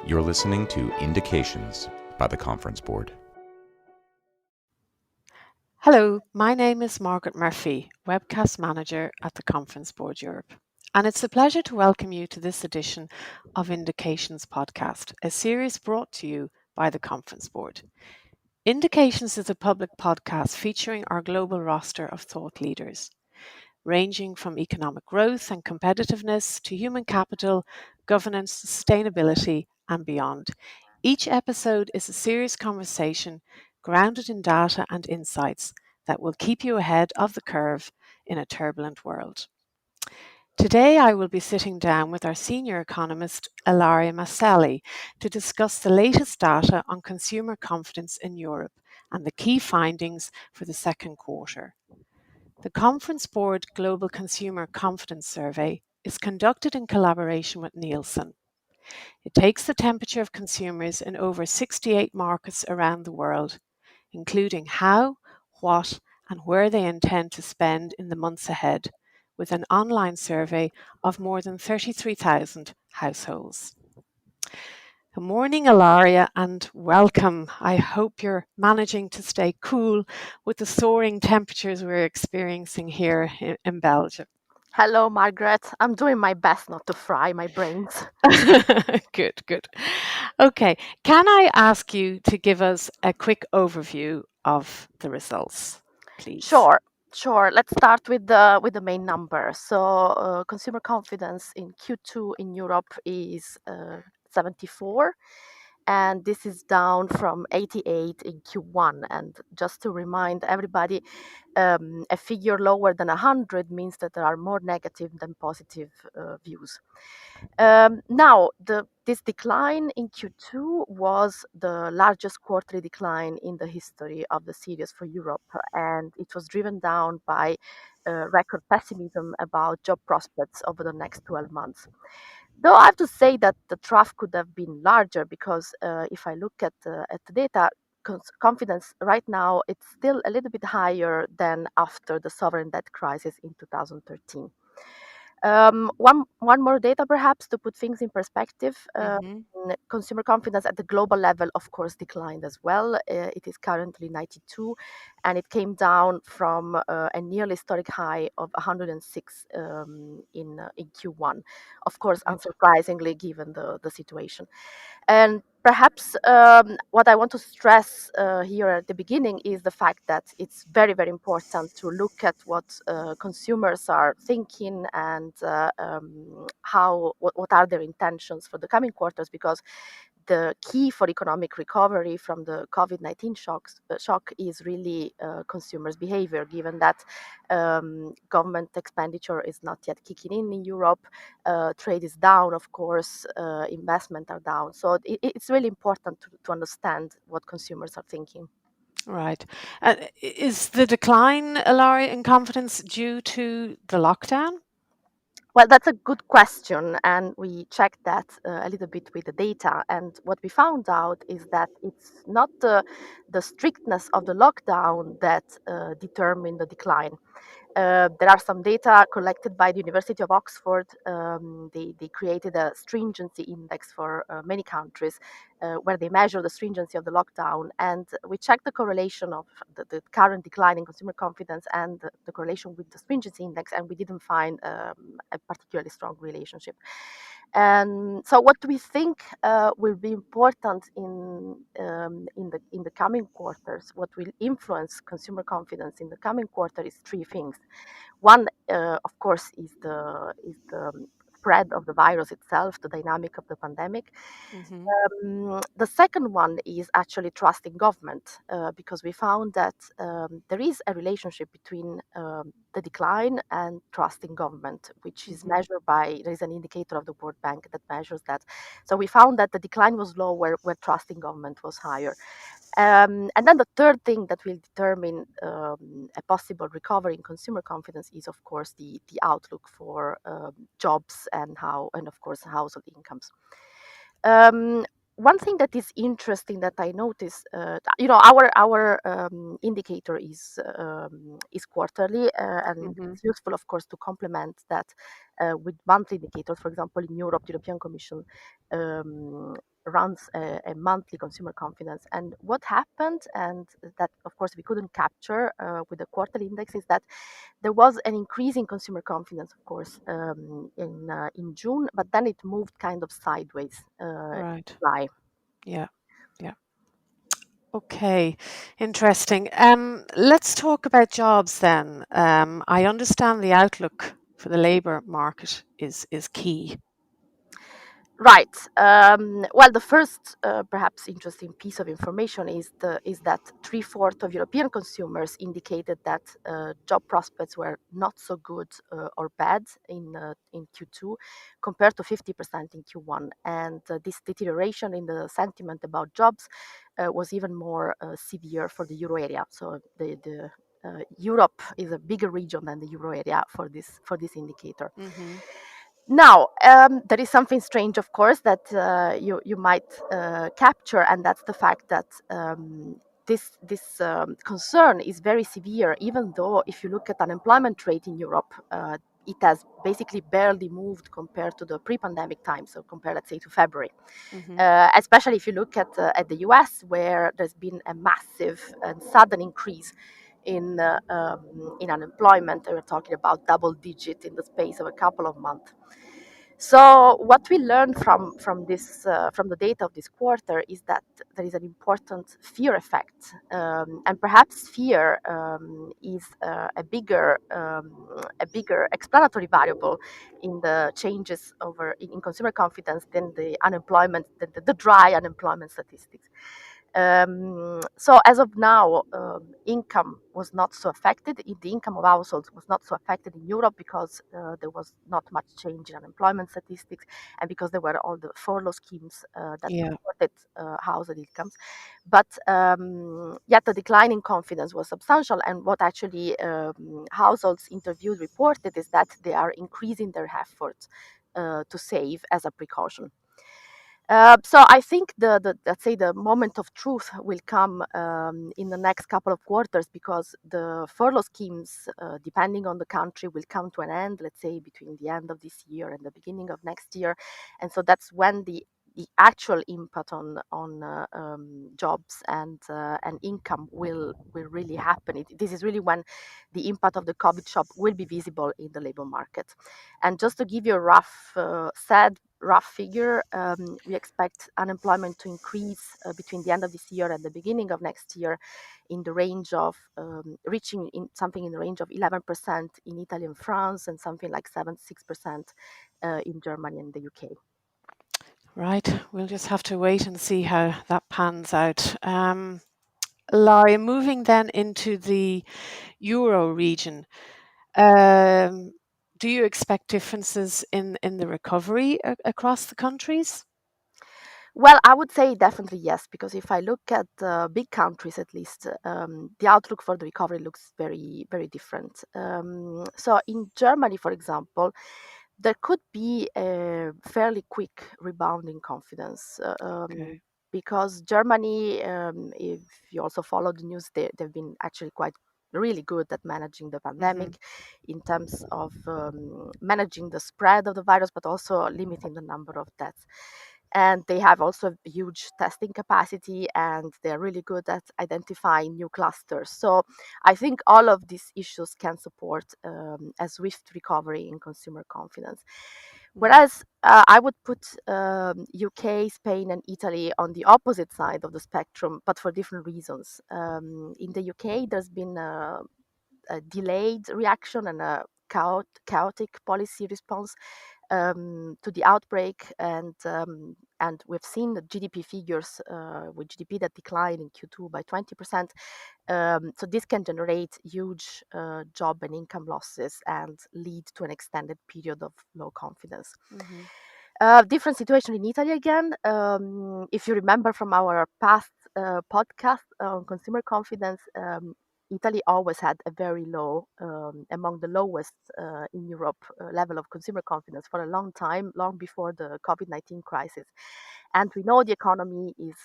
You're listening to Indications by the Conference Board. Hello, my name is Margaret Murphy, Webcast Manager at the Conference Board Europe. And it's a pleasure to welcome you to this edition of Indications podcast, a series brought to you by the Conference Board. Indications is a public podcast featuring our global roster of thought leaders, ranging from economic growth and competitiveness to human capital, governance, sustainability, and beyond. Each episode is a serious conversation grounded in data and insights that will keep you ahead of the curve in a turbulent world. Today, I will be sitting down with our Senior Economist, Ilaria Maselli, to discuss the latest data on consumer confidence in Europe and the key findings for the second quarter. The Conference Board Global Consumer Confidence Survey is conducted in collaboration with Nielsen. It takes the temperature of consumers in over 68 markets around the world, including how, what, and where they intend to spend in the months ahead, with an online survey of more than 33,000 households. Good morning, Ilaria, and welcome. I hope you're managing to stay cool with the soaring temperatures we're experiencing here in Belgium. Hello, Margaret. I'm doing my best not to fry my brains. Good. Okay, can I ask you to give us a quick overview of the results, please? Sure. Let's start with the main numbers. So, consumer confidence in Q2 in Europe is 74, and this is down from 88 in Q1. And just to remind everybody, a figure lower than 100 means that there are more negative than positive views. Now, this decline in Q2 was the largest quarterly decline in the history of the series for Europe, and it was driven down by record pessimism about job prospects over the next 12 months. Though I have to say that the trough could have been larger because if I look at the data, confidence right now it's still a little bit higher than after the sovereign debt crisis in 2013. One more data perhaps to put things in perspective. Consumer confidence at the global level, of course, declined as well. It is currently 92, and it came down from a nearly historic high of 106 in Q1. Of course, unsurprisingly, given the situation. And perhaps what I want to stress here at the beginning is the fact that it's very, very important to look at what consumers are thinking and what are their intentions for the coming quarters, because the key for economic recovery from the COVID-19 shock is really consumers' behavior, given that government expenditure is not yet kicking in Europe. Trade is down, of course, investment are down. So it's really important to understand what consumers are thinking. Right. Is the decline, Ilaria, in confidence due to the lockdown? Well, that's a good question, and we checked that a little bit with the data. And what we found out is that it's not the strictness of the lockdown that determined the decline. There are some data collected by the University of Oxford. They created a stringency index for many countries where they measure the stringency of the lockdown. And we checked the correlation of the current decline in consumer confidence and the correlation with the stringency index, and we didn't find a particularly strong relationship. And so, what we think will be important in the coming quarters, what will influence consumer confidence in the coming quarter, is three things. One, of course, is the spread of the virus itself, the dynamic of the pandemic. The second one is actually trust in government, because we found that there is a relationship between the decline and trust in government, which is measured by, there is an indicator of the World Bank that measures that. So we found that the decline was lower where trust in government was higher. And then the third thing that will determine a possible recovery in consumer confidence is, of course, the outlook for jobs and of course, household incomes. One thing that is interesting that I noticed, our indicator is quarterly, and it's useful, of course, to complement that with monthly indicators. For example, in Europe, the European Commission runs a monthly consumer confidence. And what happened, and that of course we couldn't capture with the quarterly index, is that there was an increase in consumer confidence, of course, in June, but then it moved kind of sideways in Right. July. Yeah. Yeah. Okay. Interesting. Let's talk about jobs then. I understand the outlook for the labor market is key. Right. Well, the first, perhaps interesting piece of information is that 3/4 of European consumers indicated that job prospects were not so good or bad in Q2, compared to 50% in Q1. And this deterioration in the sentiment about jobs was even more severe for the euro area. So the Europe is a bigger region than the euro area for this indicator. Mm-hmm. Now, there is something strange, of course, that you might capture, and that's the fact that this concern is very severe. Even though, if you look at unemployment rate in Europe, it has basically barely moved compared to the pre-pandemic time. So, compared, let's say, to February. Mm-hmm. Especially if you look at the U.S., where there's been a massive and sudden increase in unemployment. We're talking about double digit in the space of a couple of months. So what we learned from the data of this quarter is that there is an important fear effect, and perhaps fear is a bigger explanatory variable in the changes in consumer confidence than the unemployment, the dry unemployment statistics. So as of now, income was not so affected. The income of households was not so affected in Europe because there was not much change in unemployment statistics, and because there were all the furlough schemes that Yeah. supported household incomes. But yet the decline in confidence was substantial, and what actually households interviewed reported is that they are increasing their efforts to save as a precaution. So I think the let's say the moment of truth will come in the next couple of quarters, because the furlough schemes, depending on the country, will come to an end. Let's say between the end of this year and the beginning of next year, and so that's when the actual impact on jobs and income will really happen. This is really when the impact of the COVID shock will be visible in the labor market. And just to give you a rough figure, we expect unemployment to increase between the end of this year and the beginning of next year in the range of reaching in something in the range of 11% in Italy and France, and something like 7-6% in Germany and the UK. Right. We'll just have to wait and see how that pans out. Laurie, moving then into the Euro region, do you expect differences in the recovery across the countries? Well, I would say definitely yes, because if I look at big countries, at least, the outlook for the recovery looks very, very different. So in Germany, for example, there could be a fairly quick rebound in confidence, Okay. because Germany, if you also follow the news, they've been actually quite really good at managing the Mm-hmm. pandemic in terms of managing the spread of the virus, but also limiting the number of deaths. And they have also a huge testing capacity, and they're really good at identifying new clusters. So I think all of these issues can support a swift recovery in consumer confidence. Whereas I would put UK, Spain, and Italy on the opposite side of the spectrum, but for different reasons. In the UK, there's been a delayed reaction and a chaotic policy response to the outbreak, and we've seen the GDP figures with GDP that declined in Q2 by 20%. So this can generate huge job and income losses and lead to an extended period of low confidence. Mm-hmm. Different situation in Italy again. If you remember from our past podcast on consumer confidence, Italy always had a very low, among the lowest in Europe, level of consumer confidence for a long time, long before the COVID-19 crisis. And we know the economy is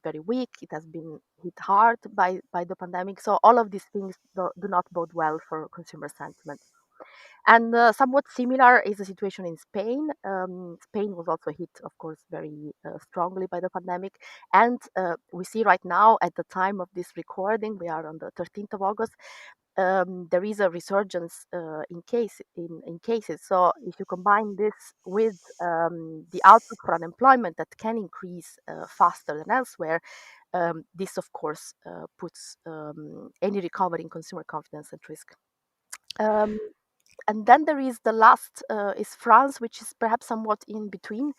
very weak. It has been hit hard by the pandemic. So all of these things do not bode well for consumer sentiment. And somewhat similar is the situation in Spain. Spain was also hit, of course, very strongly by the pandemic. And we see right now, at the time of this recording, we are on the 13th of August, there is a resurgence in cases. So if you combine this with the outlook for unemployment that can increase faster than elsewhere, this of course puts any recovery in consumer confidence at risk. Um, and then there is the last is France, which is perhaps somewhat in between,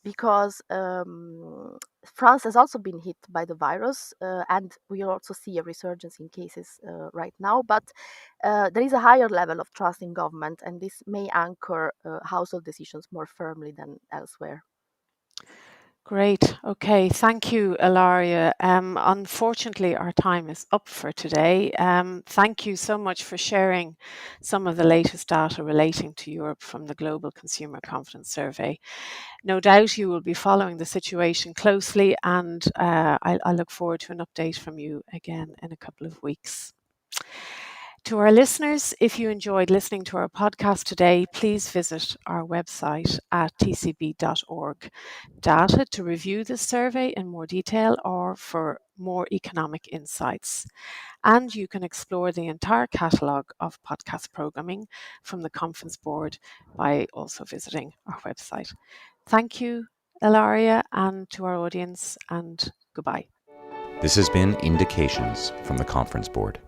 because France has also been hit by the virus, and we also see a resurgence in cases right now. But there is a higher level of trust in government, and this may anchor household decisions more firmly than elsewhere. Great. Okay. Thank you, Ilaria. Unfortunately, our time is up for today. Thank you so much for sharing some of the latest data relating to Europe from the Global Consumer Confidence Survey. No doubt you will be following the situation closely, and I look forward to an update from you again in a couple of weeks. To our listeners, if you enjoyed listening to our podcast today, please visit our website at tcb.org. Data to review this survey in more detail or for more economic insights. And you can explore the entire catalogue of podcast programming from the Conference Board by also visiting our website. Thank you, Ilaria, and to our audience, and goodbye. This has been Indications from the Conference Board.